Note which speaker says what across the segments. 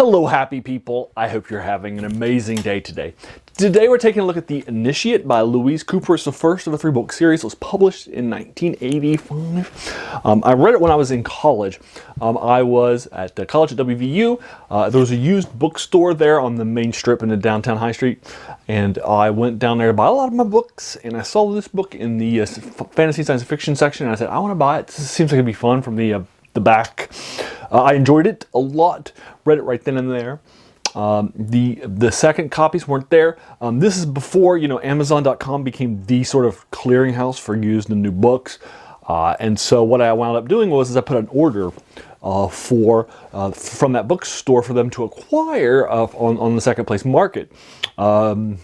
Speaker 1: Hello, happy people. I hope you're having an amazing day today. Today we're taking a look at The Initiate by Louise Cooper. It's the first of a 3-book series. It was published in 1985. I read it when I was in college. I was at the college at WVU. There was a used bookstore there on the main strip in the downtown High Street. And I went down there to buy a lot of my books. And I saw this book in the fantasy science fiction section. And I said, I want to buy it. This seems like it'd be fun from the back. I enjoyed it a lot. Read it right then and there. The second copies weren't there. This is before, Amazon.com became the sort of clearinghouse for used and new books. And so what I wound up doing was I put an order from that bookstore for them to acquire on the second place market from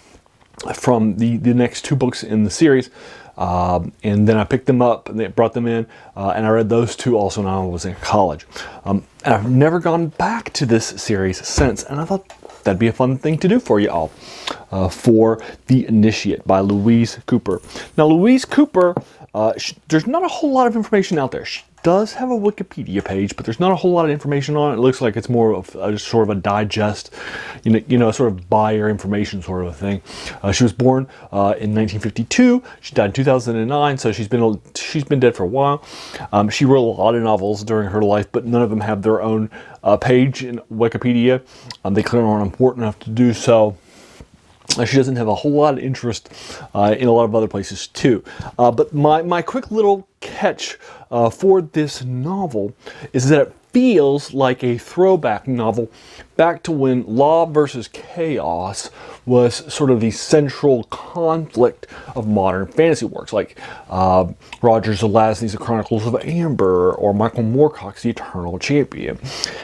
Speaker 1: the next 2 books in the series. And then I picked them up and they brought them in, and I read those 2 also when I was in college. And I've never gone back to this series since, and I thought that'd be a fun thing to do for you all, for The Initiate by Louise Cooper. Now, Louise Cooper, there's not a whole lot of information out there. She does have a Wikipedia page, but there's not a whole lot of information on it. It looks like it's more of sort of a digest, sort of buyer information sort of a thing. She was born in 1952. She died in 2009, so she's been dead for a while. She wrote a lot of novels during her life, but none of them have their own page in Wikipedia. They clearly aren't important enough to do so. She doesn't have a whole lot of interest in a lot of other places too. But my quick little catch for this novel is that it feels like a throwback novel back to when law versus chaos was sort of the central conflict of modern fantasy works, like Roger Zelazny's The Chronicles of Amber or Michael Moorcock's The Eternal Champion.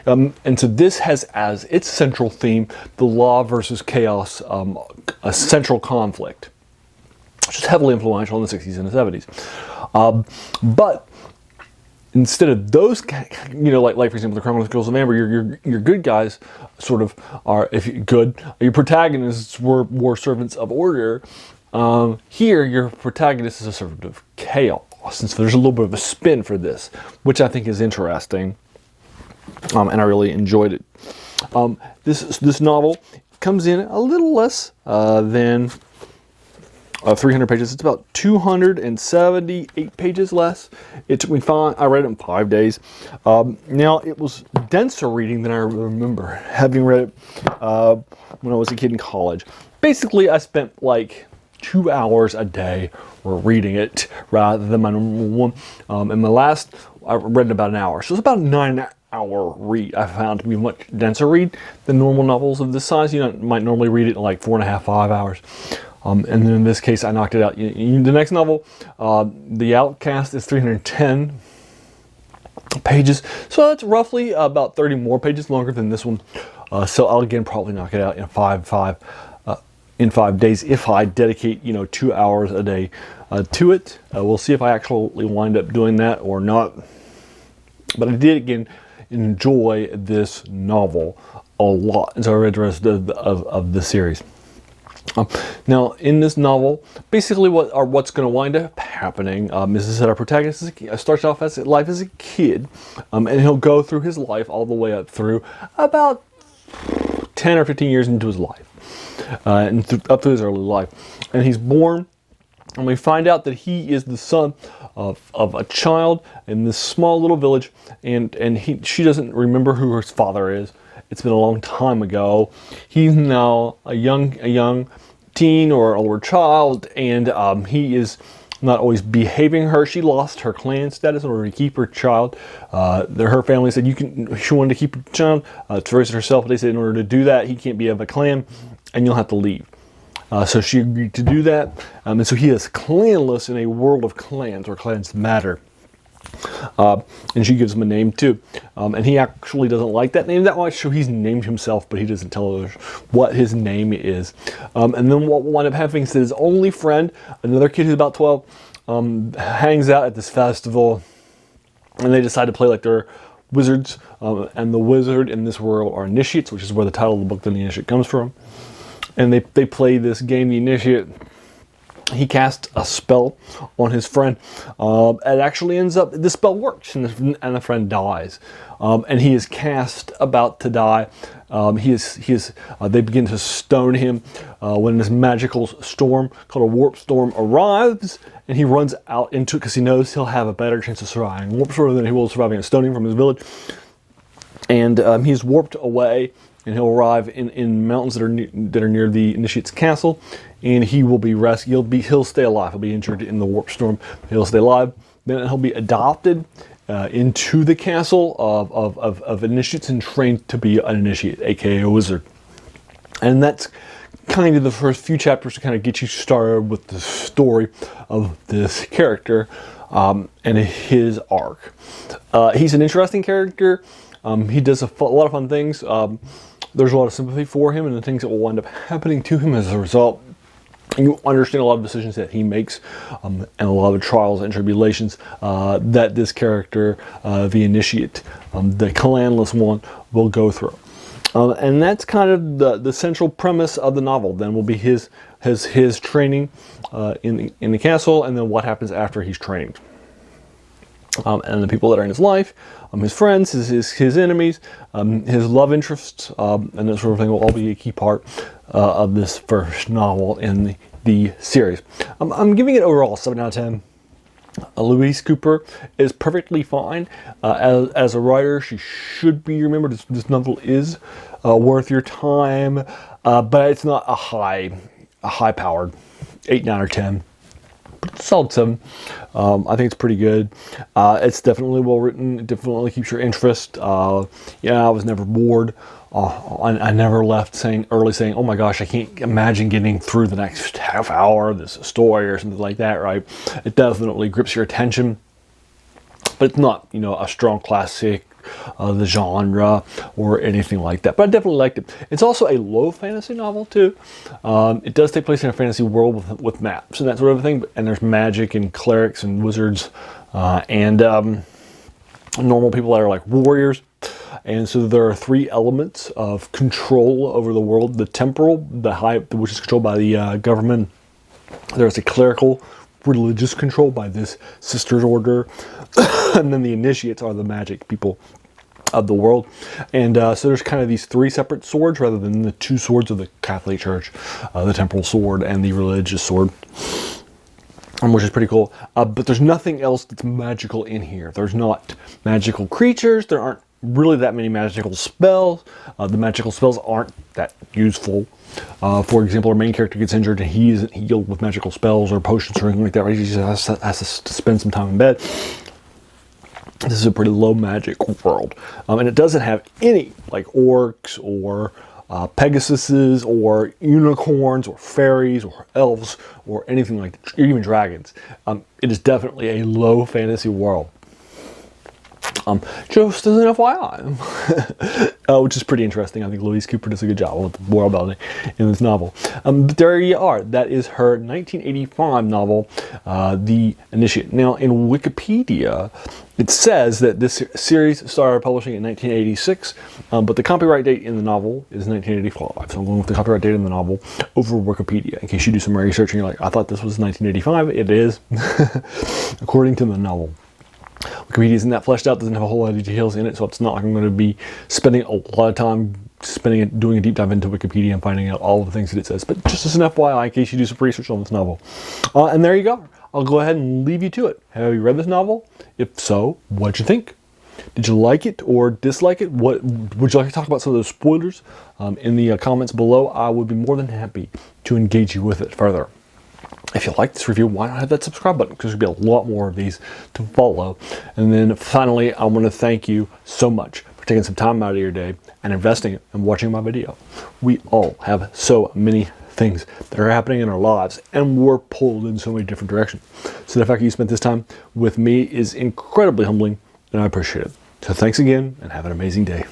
Speaker 1: And so this has as its central theme the law versus chaos, a central conflict, which is heavily influential in the 60s and the 70s. But instead of those, like for example, the Chronicles of Amber, your good guys sort of are, if you're good, your protagonists were servants of order. Here, your protagonist is a servant of chaos, and so there's a little bit of a spin for this, which I think is interesting, and I really enjoyed it. This novel comes in a little less than 300 pages. It's about 278 pages less. It took me I read it in 5 days. Now, it was denser reading than I remember, having read it when I was a kid in college. Basically, I spent like 2 hours a day reading it rather than my normal one. And my last, I read in about an hour. So it's about a 9-hour read. I found to be a much denser read than normal novels of this size. You might normally read it in like 4.5, 5 hours. And then in this case, I knocked it out. The next novel, The Outcast, is 310 pages. So that's roughly about 30 more pages longer than this one. So I'll again probably knock it out in 5 days if I dedicate 2 hours a day to it. We'll see if I actually wind up doing that or not. But I did again enjoy this novel a lot, and so I read the rest of the series. Now, in this novel, basically what's going to wind up happening is that our protagonist starts off life as a kid, and he'll go through his life all the way up through about 10 or 15 years into his life, up through his early life. And he's born, and we find out that he is the son of a child in this small little village, and she doesn't remember who her father is. It's been a long time ago. He's now a young teen or older child, and he is not always behaving her. She lost her clan status in order to keep her child. Her family said she wanted to keep her child to raise it herself. They said in order to do that, he can't be of a clan, and you'll have to leave. So she agreed to do that, and so he is clanless in a world of clans, where clans matter. And she gives him a name too, and he actually doesn't like that name that much, so he's named himself, but he doesn't tell her what his name is. And then what will wind up happening is that his only friend, another kid who's about 12, hangs out at this festival, and they decide to play like they're wizards, and the wizard in this world are initiates, which is where the title of the book, The Initiate, comes from. And they play this game, The Initiate. He casts a spell on his friend. It actually ends up, the spell works, and the friend dies. and he is cast about to die. They begin to stone him when this magical storm called a warp storm arrives, and he runs out into it because he knows he'll have a better chance of surviving warp storm than he will surviving a stoning from his village. And he's warped away, and he'll arrive in mountains that are near the initiate's castle, and he will be rescued. He'll stay alive. He'll be injured in the warp storm. He'll stay alive. Then he'll be adopted into the castle of initiates and trained to be an initiate, aka a wizard. And that's kind of the first few chapters to kind of get you started with the story of this character and his arc. He's an interesting character. He does a lot of fun things. There's a lot of sympathy for him and the things that will wind up happening to him as a result. You understand a lot of decisions that he makes and a lot of trials and tribulations that this character, the initiate, the clanless one, will go through. And that's kind of the central premise of the novel. Then will be his training in the castle, and then what happens after he's trained. And the people that are in his life, his friends, his enemies, his love interests, and that sort of thing will all be a key part of this first novel in the series. I'm giving it overall 7 out of 10. Louise Cooper is perfectly fine as a writer. She should be remembered. This novel is worth your time, but it's not a high-powered 8, 9, or 10. Solid 7. I think it's pretty good. It's definitely well written. It definitely keeps your interest. I was never bored. I never left early saying, oh my gosh, I can't imagine getting through the next half hour of this story or something like that, right? It definitely grips your attention, but it's not, a strong classic of the genre or anything like that. But I definitely liked it. It's also a low fantasy novel too. It does take place in a fantasy world with maps and that sort of thing, and there's magic and clerics and wizards and normal people that are like warriors. And so there are 3 elements of control over the world: the temporal, which is controlled by the government. There's a clerical, religious control by this sister's order, and then the initiates are the magic people of the world. And so there's kind of these 3 separate swords rather than the 2 swords of the Catholic Church, the temporal sword and the religious sword, which is pretty cool. But there's nothing else that's magical in here. There's not magical creatures. There aren't really that many magical spells. The magical spells aren't that useful. For example, our main character gets injured and he isn't healed with magical spells or potions or anything like that, right? He just has to spend some time in bed. This is a pretty low magic world. And it doesn't have any like orcs or Pegasuses or unicorns or fairies or elves or anything like that, or even dragons. It is definitely a low fantasy world. Just as an FYI, which is pretty interesting. I think Louise Cooper does a good job with world building in this novel. But there you are. That is her 1985 novel, The Initiate. Now, in Wikipedia, it says that this series started publishing in 1986, but the copyright date in the novel is 1985. So I'm going with the copyright date in the novel over Wikipedia, in case you do some research and you're like, I thought this was 1985. It is, according to the novel. Wikipedia isn't that fleshed out, doesn't have a whole lot of details in it, so it's not like I'm going to be spending a lot of time doing a deep dive into Wikipedia and finding out all of the things that it says. But just as an FYI, in case you do some research on this novel. And there you go. I'll go ahead and leave you to it. Have you read this novel? If so, what'd you think? Did you like it or dislike it? What would you like to talk about some of those spoilers in the comments below? I would be more than happy to engage you with it further. If you like this review, why not hit that subscribe button? Because there'll be a lot more of these to follow. And then finally, I want to thank you so much for taking some time out of your day and investing it and watching my video. We all have so many things that are happening in our lives, and we're pulled in so many different directions. So the fact that you spent this time with me is incredibly humbling, and I appreciate it. So thanks again, and have an amazing day.